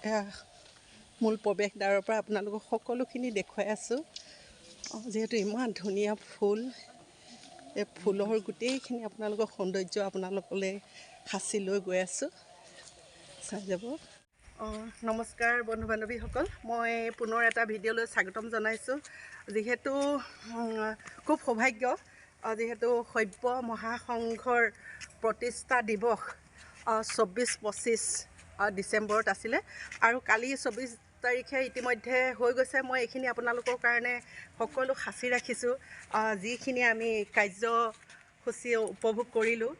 মূল প্ৰৱেশদ্বাৰৰ পৰা আপোনালোকক সকলোখিনি দেখুৱাই আছোঁ। যিহেতু ইমান ধুনীয়া ফুল, এই ফুলৰ গোটেইখিনি আপোনালোকৰ সৌন্দৰ্য আপোনালোকলৈ সাঁচি লৈ গৈ আছোঁ, চাই যাব। নমস্কাৰ বন্ধু বান্ধৱীসকল, মই পুনৰ এটা ভিডিঅ'লৈ স্বাগতম জনাইছোঁ। যিহেতু খুব সৌভাগ্য, যিহেতু সভ্য মহাসংঘৰ প্ৰতিষ্ঠা দিৱস 24-25 ডিচেম্বৰত আছিলে আৰু কালি 24 তাৰিখে ইতিমধ্যে হৈ গৈছে। মই এইখিনি আপোনালোকৰ কাৰণে সকলো সাঁচি ৰাখিছোঁ, যিখিনি আমি কাৰ্যসূচী উপভোগ কৰিলোঁ।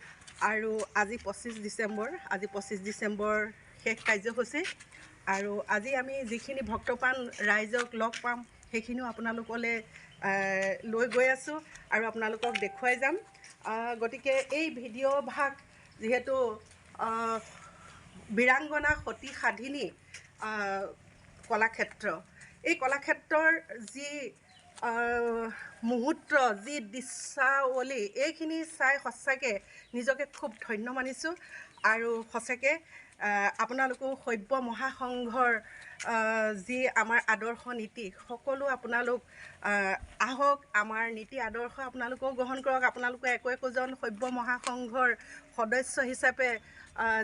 আৰু আজি 25 ডিচেম্বৰ শেষ কাৰ্যসূচী, আৰু আজি আমি যিখিনি ভক্তপ্ৰাণ ৰাইজক লগ পাম সেইখিনিও আপোনালোকলৈ লৈ গৈ আছোঁ আৰু আপোনালোকক দেখুৱাই যাম। গতিকে এই ভিডিঅ' ভাগ যিহেতু বীৰাংগনা সতী সাধিনী কলাক্ষেত্ৰ, এই কলাক্ষেত্ৰৰ যি মুহূৰ্ত, যি দৃশ্যাৱলী, এইখিনি চাই সঁচাকৈ নিজকে খুব ধন্য মানিছোঁ। আৰু সঁচাকৈ আপোনালোকো সভ্য মহাসংঘৰ যি আমাৰ আদৰ্শ নীতি, সকলো আপোনালোক আহক, আমাৰ নীতি আদৰ্শ আপোনালোকেও গ্ৰহণ কৰক। আপোনালোকে একোজন সভ্য মহাসংঘৰ সদস্য হিচাপে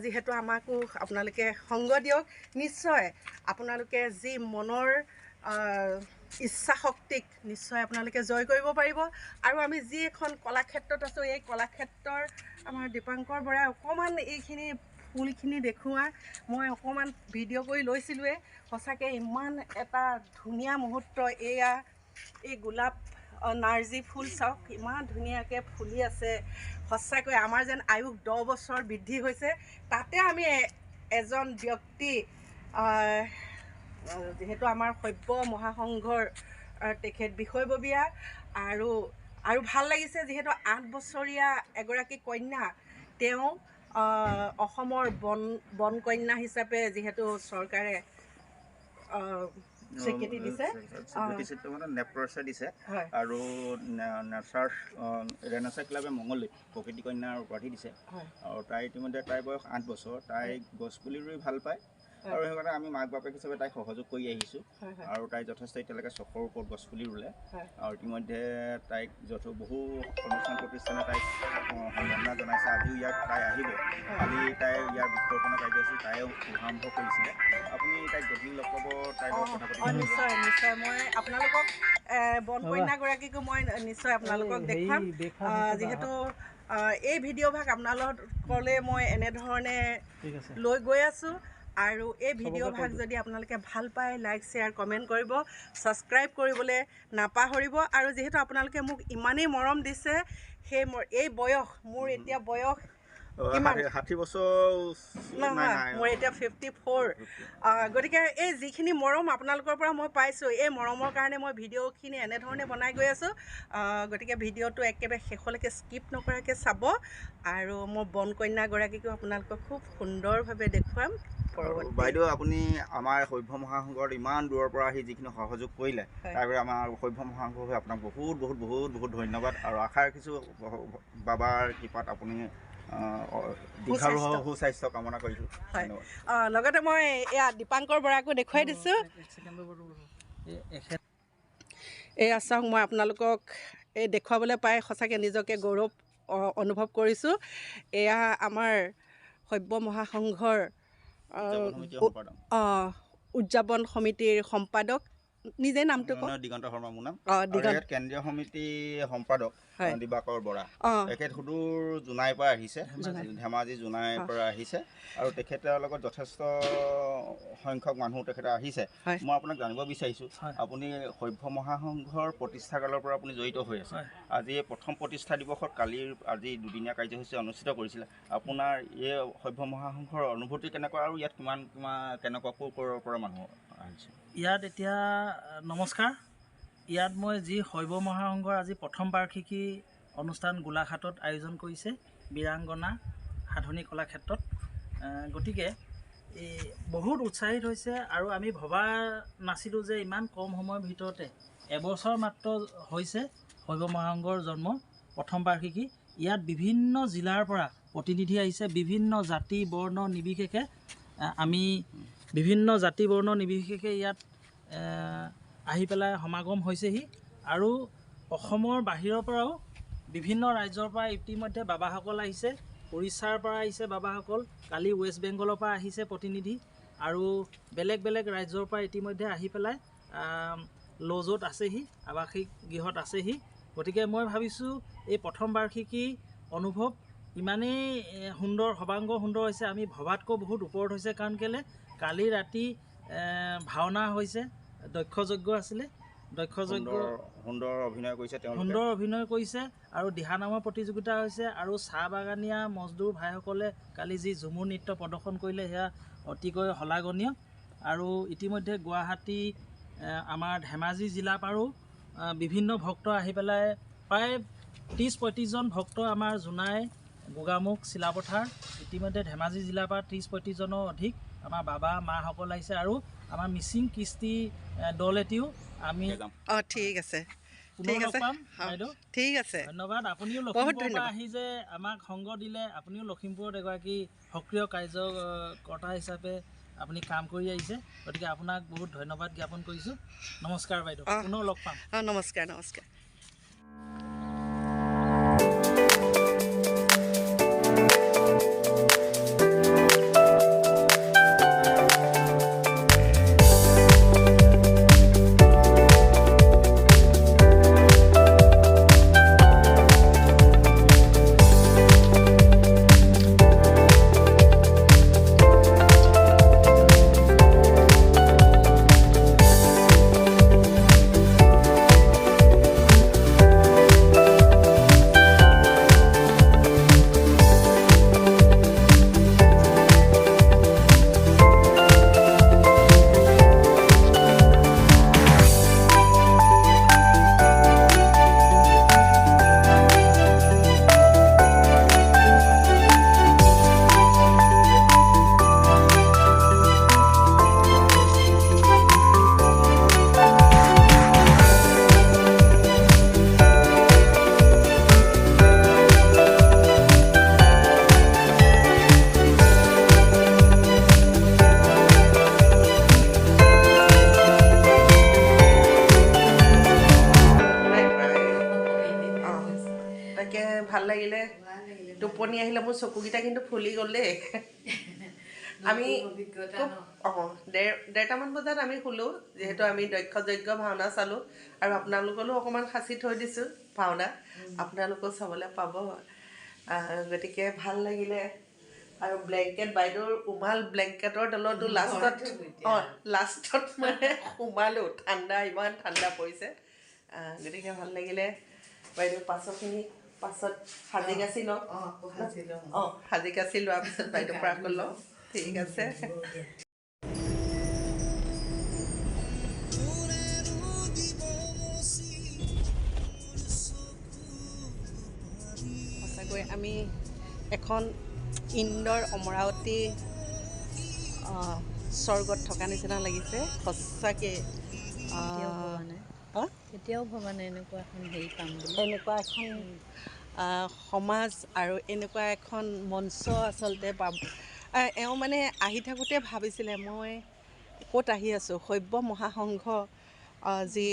যিহেতু আমাকো আপোনালোকে সংগ দিয়ক। নিশ্চয় আপোনালোকে যি মনৰ ইচ্ছা শক্তিক নিশ্চয় আপোনালোকে জয় কৰিব পাৰিব। আৰু আমি যি এখন কলাক্ষেত্ৰত আছোঁ, এই কলাক্ষেত্ৰৰ আমাৰ দীপাংকৰ বৰাই অকণমান এইখিনি ফুলখিনি দেখুওৱা, মই অকণমান ভিডিঅ' কৰি লৈছিলোঁৱে। সঁচাকৈ ইমান এটা ধুনীয়া মুহূৰ্ত। এই গোলাপ নাৰ্জী ফুল চাওক, ইমান ধুনীয়াকৈ ফুলি আছে। সঁচাকৈ আমাৰ যেন আয়ুস 10 বছৰ বৃদ্ধি হৈছে। তাতে আমি এজন ব্যক্তি, যিহেতু আমাৰ সভ্য মহাসংঘৰ তেখেত বিষয়ববীয়া, আৰু ভাল লাগিছে যিহেতু 8 বছৰীয়া এগৰাকী কন্যা, তেওঁ অসমৰ বন কন্যা হিচাপে যিহেতু চৰকাৰে স্বীকৃতি দিছে, নেপ্ৰছে দিছে। আৰু ৰেনেচাৰ ক্লাবে মঙলদৈ প্ৰকৃতি কন্যাৰ উপাধি দিছে। আৰু তাই ইতিমধ্যে তাইৰ বয়স 8 বছৰ। তাই গছপুলি ৰুই ভাল পায় আৰু সেইকাৰণে আমি মাক বাপেক হিচাপে তাইক সহযোগ কৰি আহিছোঁ। আৰু তাই যথেষ্ট এতিয়ালৈকে 600ৰ ওপৰত গছপুলি ৰুলে। আৰু ইতিমধ্যে তাইক বহু অনুষ্ঠান প্ৰতিষ্ঠানে তাইক সম্বৰ্ধনা জনাইছে। আজিও ইয়াত তাই আহিব। কালি তাই ইয়াৰ বৃক্ষৰোপণৰ কাৰ্যসূচী তাইও শুভাৰম্ভ কৰিছিলে। আপুনি তাইক গধূলি লগ পাব, তাইৰ লগত কথা পাতিব। নিশ্চয় নিশ্চয়, মই আপোনালোকক বন কন্যাগৰাকীকো মই নিশ্চয় আপোনালোকক দেখুৱাম। যিহেতু এই ভিডিঅ' ভাগ আপোনালোকলৈ মই এনেধৰণে লৈ গৈ আছোঁ। আৰু এই ভিডিঅ' ভাগ যদি আপোনালোকে ভাল পায়, লাইক শ্বেয়াৰ কমেণ্ট কৰিব, ছাবস্ক্ৰাইব কৰিবলৈ নাপাহৰিব। আৰু যিহেতু আপোনালোকে মোক ইমানেই মৰম দিছে, এই বয়স মোৰ এতিয়া বয়স 60 বছৰ নহয়, মোৰ এতিয়া 54। গতিকে এই যিখিনি মৰম আপোনালোকৰ পৰা মই পাইছোঁ, এই মৰমৰ কাৰণে মই ভিডিঅ'খিনি এনেধৰণে বনাই গৈ আছোঁ। গতিকে ভিডিঅ'টো একেবাৰে শেষলৈকে স্কিপ নকৰাকৈ চাব। আৰু মোৰ বন কন্যাগৰাকীকো আপোনালোকক খুব সুন্দৰভাৱে দেখুৱাম। বাইদেউ, আপুনি আমাৰ সভ্য মহাসংঘৰ ইমান দূৰৰ পৰা আহি যিখিনি সহযোগ কৰিলে, তাৰ বাবে আমাৰ সভ্য মহাসংঘৰ হৈ আপোনাক বহুত বহুত বহুত বহুত ধন্যবাদ। আৰু আশা ৰাখিছোঁ বাবাৰ কৃপাত আপুনি সুস্বাস্থ্য কামনা কৰিছোঁ। লগতে মই এয়া দীপাংকৰ বৰাকো দেখুৱাই দিছোঁ। এয়া চাওক, মই আপোনালোকক এই দেখুৱাবলৈ পাই সঁচাকৈ নিজকে গৌৰৱ অনুভৱ কৰিছোঁ। এয়া আমাৰ সভ্য মহাসংঘৰ উদযাপন সমিতিৰ সম্পাদক, নিজে নামটো কওক। দিগন্ত শৰ্মা মোৰ নাম। কেন্দ্ৰীয় সমিতি সম্পাদক দিবাকৰ বৰা। তেখেত সুদূৰ জোনাইৰ পৰা আহিছে, ধেমাজি জোনাইৰ পৰা আহিছে। আৰু তেখেতৰ লগত যথেষ্ট সংখ্যক মানুহ তেখেতে আহিছে। মই আপোনাক জানিব বিচাৰিছোঁ, আপুনি সভ্য মহাসংঘৰ প্ৰতিষ্ঠাকালৰ পৰা আপুনি জড়িত হৈ আছে। আজি এই প্ৰথম প্ৰতিষ্ঠা দিৱসত আজি দুদিনীয়া কাৰ্যসূচী অনুষ্ঠিত কৰিছিলে। আপোনাৰ এই সভ্য মহাসংঘৰ অনুভূতি কেনেকুৱা, আৰু ইয়াত কেনেকুৱা ক'ৰ পৰা মানুহ আহিছে? ইয়াত এতিয়া নমস্কাৰ। ইয়াত মই যি সভ্য মহাসংঘৰ আজি প্ৰথম বাৰ্ষিকী অনুষ্ঠান গোলাঘাটত আয়োজন কৰিছে বীৰাংগনা সাধনী কলাক্ষেত্ৰত। গতিকে বহুত উৎসাহিত হৈছে। আৰু আমি ভবা নাছিলোঁ যে ইমান কম সময়ৰ ভিতৰতে, এবছৰ মাত্ৰ হৈছে সভ্য মহাসংঘৰ জন্ম, প্ৰথম বাৰ্ষিকী। ইয়াত বিভিন্ন জিলাৰ পৰা প্ৰতিনিধি আহিছে, বিভিন্ন জাতি বৰ্ণ নিৰ্বিশেষে আমি বিভিন্ন জাতি বৰ্ণ নিৰ্বিশেষে ইয়াত আহি পেলাই সমাগম হৈছেহি আৰু অসমৰ বাহিৰৰ পৰাও বিভিন্ন ৰাজ্যৰ পৰা ইতিমধ্যে বাবাসকল আহিছে। উৰিষ্যাৰ পৰা আহিছে বাবাসকল, কালি ৱেষ্ট বেংগলৰ পৰা আহিছে প্ৰতিনিধি আৰু বেলেগ বেলেগ ৰাজ্যৰ পৰা ইতিমধ্যে আহি পেলাই লজত আছেহি, আৱাসিক গৃহত আছেহি। গতিকে মই ভাবিছোঁ এই প্ৰথম বাৰ্ষিকী অনুভৱ ইমানেই সুন্দৰ, সৰ্বাংগ সুন্দৰ হৈছে, আমি ভবাতকৈ বহুত ওপৰত হৈছে। কাৰণ কেলৈ কালি ৰাতি ভাওনা হৈছে, দক্ষযজ্ঞ আছিলে, দক্ষযজ্ঞ সুন্দৰ অভিনয় কৰিছে, সুন্দৰ অভিনয় কৰিছে আৰু দিহানামৰ প্ৰতিযোগিতা হৈছে আৰু চাহ বাগানীয়া মজদুৰ ভাইসকলে কালি যি ঝুমুৰ নৃত্য প্ৰদৰ্শন কৰিলে সেয়া অতিকৈ শলাগনীয়। আৰু ইতিমধ্যে গুৱাহাটী, আমাৰ ধেমাজি জিলাৰ পৰাও বিভিন্ন ভক্ত আহি পেলাই প্ৰায় 30-35জন ভক্ত আমাৰ জোনাই, গোগামুখ, চিলাপথাৰ, ইতিমধ্যে ধেমাজি জিলাৰ পৰা 30-35জনৰ অধিক আমাৰ বাবা মাসকল আহিছে আৰু আমাৰ মিচিং কৃষ্টি দল এটিও আমি ঠিক আছে, ঠিক আছে, ধন্যবাদ। আপুনিও লখিমপুৰৰ পৰা আহি যে আমাক সংগ দিলে, আপুনিও লখিমপুৰত এগৰাকী সক্ৰিয় কাৰ্যকৰ্তা হিচাপে আপুনি কাম কৰি আহিছে। গতিকে আপোনাক বহুত ধন্যবাদ জ্ঞাপন কৰিছোঁ। নমস্কাৰ বাইদেউ, পুনৰ লগ পাম। নমস্কাৰ, নমস্কাৰ। ভাল লাগিলে, টোপনি আহিলে, মোৰ চকুকেইটা কিন্তু ফুলি গ'ল দেই। আমি ডেৰটামান বজাত আমি শুলোঁ, যিহেতু আমি দক্ষযজ্ঞ ভাওনা চালোঁ আৰু আপোনালোকলৈও অকণমান সাঁচি থৈ দিছোঁ ভাওনা, আপোনালোকেও চাবলৈ পাব। গতিকে ভাল লাগিলে। আৰু ব্লেংকেট, বাইদেউৰ উমাল ব্লেংকেটৰ তলতো লাষ্টত মানে সোমালোঁ, ঠাণ্ডা, ইমান ঠাণ্ডা পৰিছে। গতিকে ভাল লাগিলে। বাইদেউ পাছত সাজি কাচি লওঁ, সাজি কাচি লোৱাৰ পিছত বাইদেউৰ পৰা আকৌ লওঁ। ঠিক আছে। সঁচাকৈ আমি এখন ইন্দোৰ অমৰাৱতী স্বৰ্গত থকা নিচিনা লাগিছে সঁচাকৈ। কেতিয়াও ভবা নাই এনেকুৱা এখন হেৰি পাম বুলি, এনেকুৱা এখন সমাজ আৰু এনেকুৱা এখন মঞ্চ আচলতে পাম। এওঁ মানে আহি থাকোঁতে ভাবিছিলে মই ক'ত আহি আছোঁ, শৈৱ মহাসংঘ যি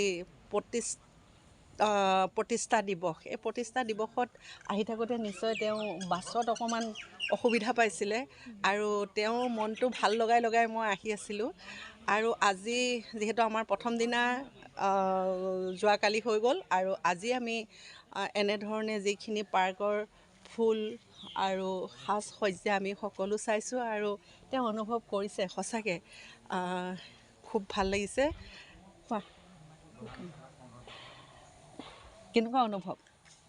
প্ৰতিষ্ঠা দিৱস, এই প্ৰতিষ্ঠা দিৱসত আহি থাকোঁতে নিশ্চয় তেওঁ বাছত অকণমান অসুবিধা পাইছিলে আৰু তেওঁৰ মনটো ভাল লগাই মই আহি আছিলোঁ। আৰু আজি যিহেতু আমাৰ প্ৰথম দিনা যোৱাকালি হৈ গ'ল আৰু আজি আমি এনেধৰণে যিখিনি পাৰ্কৰ ফুল আৰু সাজ সজ্জা আমি সকলো চাইছোঁ আৰু তেওঁ অনুভৱ কৰিছে সঁচাকৈ খুব ভাল লাগিছে। কেনেকুৱা অনুভৱ?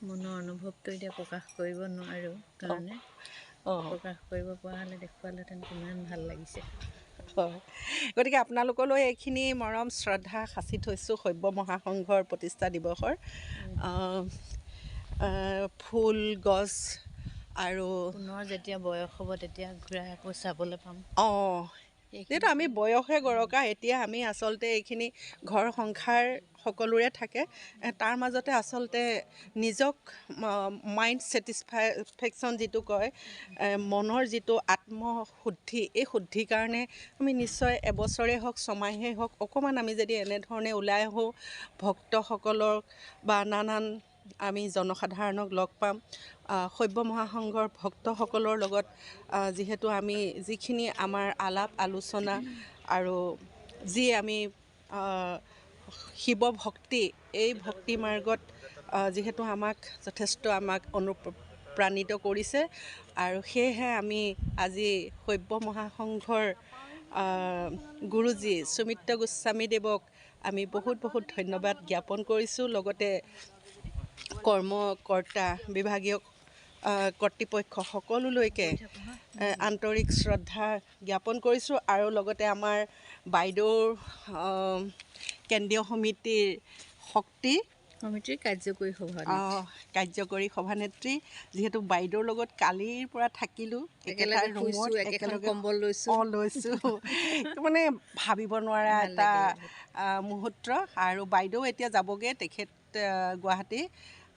মনৰ অনুভৱটো এতিয়া প্ৰকাশ কৰিব নোৱাৰোঁ কাৰণে প্ৰকাশ কৰিব পৰা হ'লে দেখুৱালেহেঁতেন কিমান ভাল লাগিছে। হয়, গতিকে আপোনালোকলৈ এইখিনি মৰম শ্ৰদ্ধা সাঁচি থৈছোঁ শৈৱ মহাসংঘৰ প্ৰতিষ্ঠা দিৱসৰ। ফুল গছ আৰু পুনৰ যেতিয়া বয়স হ'ব তেতিয়া ঘূৰাই আকৌ চাবলৈ পাম। যিহেতু আমি বয়সে গৰকা, এতিয়া আমি আচলতে এইখিনি ঘৰ সংসাৰ সকলোৰে থাকে, তাৰ মাজতে আচলতে নিজক মাইণ্ড ছেটিছফেকশ্যন যিটো কয়, মনৰ যিটো আত্মশুদ্ধি, এই শুদ্ধিৰ কাৰণে আমি নিশ্চয় এবছৰে হওক ছমাহেই হওক অকণমান আমি যদি এনেধৰণে ওলাই আহোঁ, ভক্তসকলক বা নানান আমি জনসাধাৰণক লগ পাম, শৈৱ মহাসংঘৰ ভক্তসকলৰ লগত যিহেতু আমি যিখিনি আমাৰ আলাপ আলোচনা আৰু যি আমি শিৱ ভক্তি, এই ভক্তি মাৰ্গত যিহেতু আমাক যথেষ্ট অনুপ্ৰাণিত কৰিছে, আৰু সেয়েহে আমি আজি শৈৱ মহাসংঘৰ গুৰুজী সুমিত্ৰ গোস্বামীদেৱক আমি বহুত বহুত ধন্যবাদ জ্ঞাপন কৰিছোঁ। লগতে কৰ্মকৰ্তা বিভাগীয় কৰ্তৃপক্ষ সকলোলৈকে আন্তৰিক শ্ৰদ্ধা জ্ঞাপন কৰিছোঁ, আৰু লগতে আমাৰ বাইদেউৰ কেন্দ্ৰীয় সমিতিৰ সমিতিৰ কাৰ্যকৰী সভানেত্ৰী, যিহেতু বাইদেউৰ লগত কালিৰ পৰা থাকিলোঁ, একেটা ৰুমত একেলগে কম্বল লৈছোঁ মানে ভাবিব নোৱাৰা এটা মুহূৰ্ত। আৰু বাইদেউ এতিয়া যাবগৈ, তেখেত গুৱাহাটী,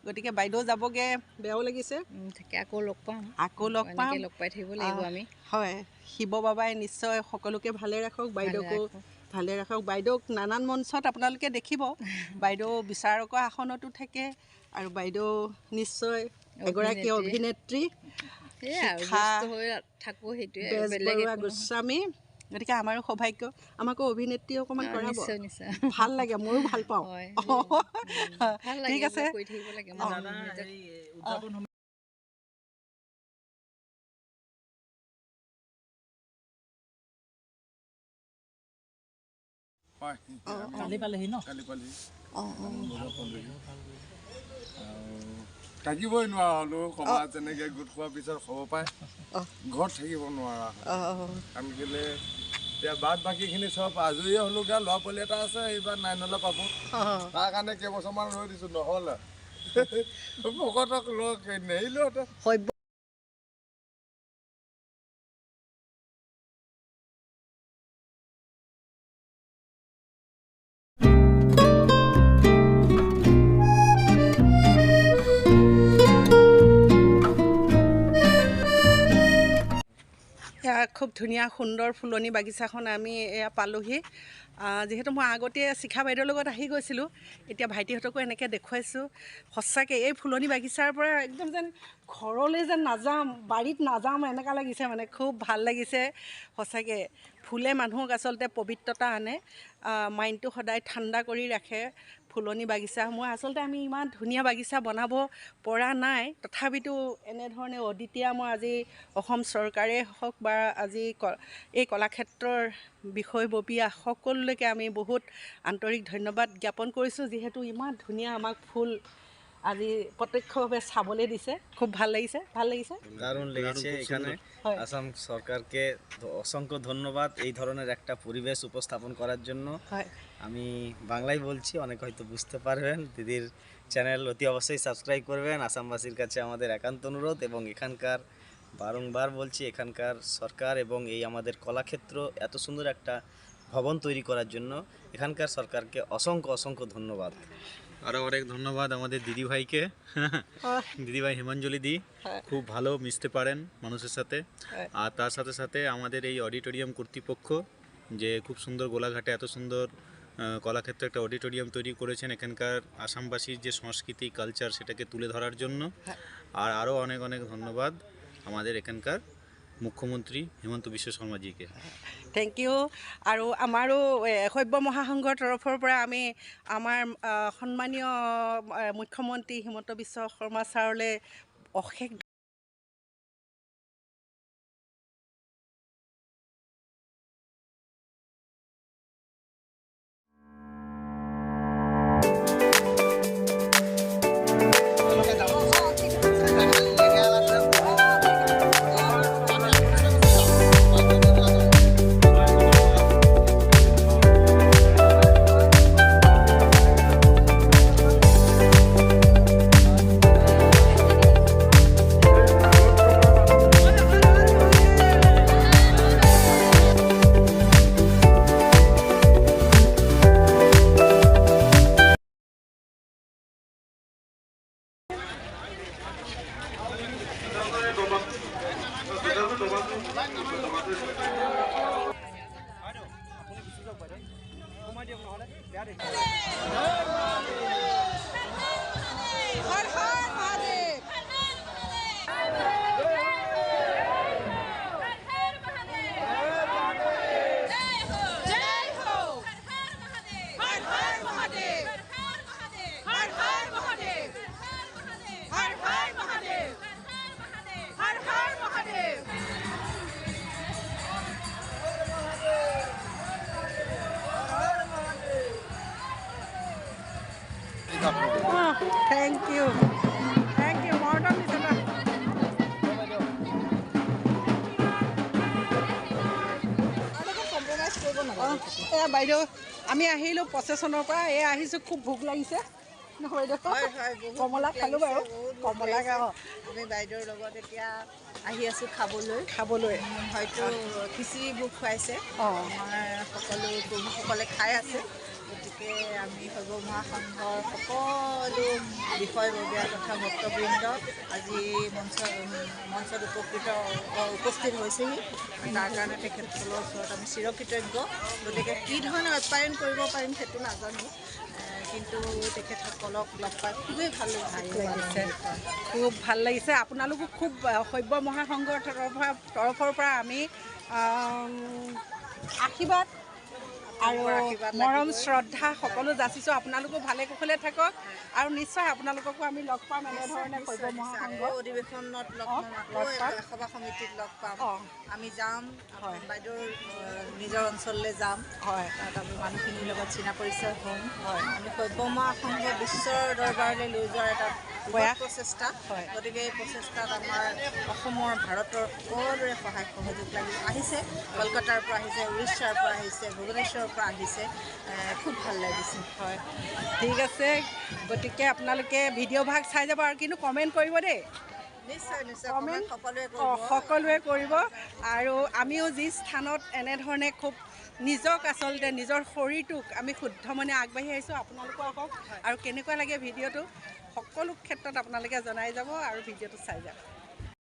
গতিকে বাইদেউ যাবগৈ, বেয়াও লাগিছে, আকৌ লগ পাম, লগ পাই থাকিব লাগিব আমি। হয়, শিৱ বাবাই নিশ্চয় সকলোকে ভালে ৰাখক, বাইদেউকো ভালে ৰাখক। বাইদেউক নানান মঞ্চত আপোনালোকে দেখিব, বাইদেউ বিচাৰকৰ আসনতো থাকে, আৰু বাইদেউ নিশ্চয় এগৰাকী অভিনেত্ৰী, বেজবৰুৱা গোস্বামী, গতিকে আমাৰো সৌভাগ্য, আমাকো অভিনেত্ৰী অকণমান কৰাব, ভাল লাগে, ময়ো ভাল পাওঁ। ঠিক আছে, কালি পালেহি ন? থাকিবই নোৱাৰা হ'লো, সমাজ তেনেকৈ গোট খোৱাৰ পিছত খবৰ পাই ঘৰত থাকিব নোৱাৰা আমি কেলে এতিয়া বাদ বাকীখিনি চব আজৰিয়ে হ'লোঁ। গা ল'ৰা পোৱালি এটা আছে, এইবাৰ 9লৈ পাব, তাৰ কাৰণে কেইবছৰমান ৰৈ দিছোঁ, নহ'লে ভকতক নেৰিলোঁ। খুব ধুনীয়া সুন্দৰ ফুলনি বাগিচাখন আমি এয়া পালোহি। যিহেতু মই আগতে শিখা বাইদেউৰ লগত আহি গৈছিলোঁ, এতিয়া ভাইটিহঁতকো এনেকৈ দেখুৱাইছোঁ। সঁচাকৈ এই ফুলনি বাগিচাৰ পৰা একদম যেন ঘৰলৈ যেন নাযাম, বাৰীত নাযাম এনেকুৱা লাগিছে, মানে খুব ভাল লাগিছে সঁচাকৈ। ফুলে মানুহক আচলতে পবিত্ৰতা আনে, মাইণ্ডটো সদায় ঠাণ্ডা কৰি ৰাখে ফুলনি বাগিচাসমূহ। আচলতে আমি ইমান ধুনীয়া বাগিচা বনাব পৰা নাই, তথাপিতো এনেধৰণে অদ্বিতীয়ামৰ আজি অসম চৰকাৰে হওক বা আজি এই কলাক্ষেত্ৰৰ বিষয়ববীয়া সকলোলৈকে আমি বহুত আন্তৰিক ধন্যবাদ জ্ঞাপন কৰিছোঁ, যিহেতু ইমান ধুনীয়া আমাক ফুল আজি প্রত্যক্ষভাবে চাবলে দিছে। খুব ভাল লাগিছে, দারুণ লেগেছে। এখানে আসাম সরকারকে অসংখ্য ধন্যবাদ এই ধরনের একটা পরিবেশ উপস্থাপন করার জন্য। আমি বাংলায় বলছি, অনেক হয়তো বুঝতে পারবেন। দিদির চ্যানেল অতি অবশ্যই সাবস্ক্রাইব করবেন। আসামবাসীর কাছে আমাদের একান্ত অনুরোধ, এবং এখানকার বারংবার বলছি, এখানকার সরকার এবং এই আমাদের কলাক্ষেত্র এত সুন্দর একটা ভবন তৈরি করার জন্য এখানকার সরকারকে অসংখ্য অসংখ্য ধন্যবাদ। আরও অনেক ধন্যবাদ আমাদের দিদিভাইকে। দিদিভাই হিমাঞ্জলি দি খুব ভালো মিশতে পারেন মানুষের সাথে। আর তার সাথে সাথে আমাদের এই অডিটোরিয়াম কর্তৃপক্ষ যে খুব সুন্দর গোলাঘাটে এত সুন্দর কলাক্ষেত্রে একটা অডিটোরিয়াম তৈরি করেছেন এখানকার আসামবাসীর যে সংস্কৃতি কালচার সেটাকে তুলে ধরার জন্য। আর আরও অনেক অনেক ধন্যবাদ আমাদের এখানকার মুখ্যমন্ত্রী হিমন্ত বিশ্ব শৰ্মাজীকে। Thank you. আৰু আমাৰো শৈৱ মহাসংঘৰ তৰফৰ পৰা আমি আমাৰ সন্মানীয় মুখ্যমন্ত্ৰী হিমন্ত বিশ্ব শৰ্মা ছাৰলৈ অশেষ Thank you. Thank you. Mordon is বাইদেউ আমি আহিলোঁ প্ৰচেছনৰ পৰা আহিছোঁ খুব ভোক লাগিছে কমলা খালোঁ বাৰু কমলা আমি বাইদেউৰ লগত এতিয়া আহি আছোঁ খাবলৈ হয়তো খিচিৰিবোৰ খুৱাইছে আমাৰ সকলো প্ৰভুসকলে খাই আছে গতিকে আমি সৰ্ব মহাসংঘৰ সকলো বিষয়ববীয়া তথা ভক্তবৃন্দ আজি মঞ্চত উপস্থিত হৈছেহি তাৰ কাৰণে তেখেতসকলৰ ওচৰত আমি চিৰকৃতজ্ঞ গতিকে কি ধৰণে আপ্যায়ন কৰিব পাৰিম সেইটো নাজানো কিন্তু তেখেতসকলক লগ পাই খুবেই ভাল লাগিছে খুব ভাল লাগিছে আপোনালোকো খুব সৰ্ব মহাসংঘৰ তৰফৰ পৰা আমি আশীৰ্বাদ আৰু মৰম শ্ৰদ্ধা সকলো যাচিছোঁ আপোনালোকো ভালে কুশলে থাকক আৰু নিশ্চয় আপোনালোককো আমি লগ পাম এনেধৰণে সৰ্ব মহাসংঘ অধিৱেশনত লগ পাম সভা সমিতিত লগ পাম আমি যাম বাইদেউৰ নিজৰ অঞ্চললৈ যাম তাত আমি মানুহখিনিৰ লগত চিনা পৰিচয় হ'ম আমি সৰ্ব মহাসংঘ বিশ্বৰ দৰবাৰলৈ লৈ যোৱাৰ এটা প্ৰচেষ্টা গতিকে এই প্ৰচেষ্টাত আমাৰ অসমৰ ভাৰতৰ সকলোৰে সহায় সহযোগ লাগি আহিছে কলকাতাৰ পৰা আহিছে উৰিষ্যাৰ পৰা আহিছে ভুৱনেশ্বৰৰ পৰা আহিছে খুব ভাল লাগিছে ঠিক আছে গতিকে আপোনালোকে ভিডিঅ' ভাগ চাই যাব আৰু কিন্তু কমেণ্ট কৰিব দেই নিশ্চয় কমেণ্ট সকলোৱে কৰিব আৰু আমিও যি স্থানত এনেধৰণে খুব নিজক আচলতে নিজৰ শৰীৰটোক আমি শুদ্ধ মনে আগবাঢ়ি আহিছোঁ আপোনালোকো আহক আৰু কেনেকুৱা লাগে ভিডিঅ'টো সকলো ক্ষেত্ৰত আপোনালোকে জনাই যাব আৰু ভিডিঅ'টো চাই যাব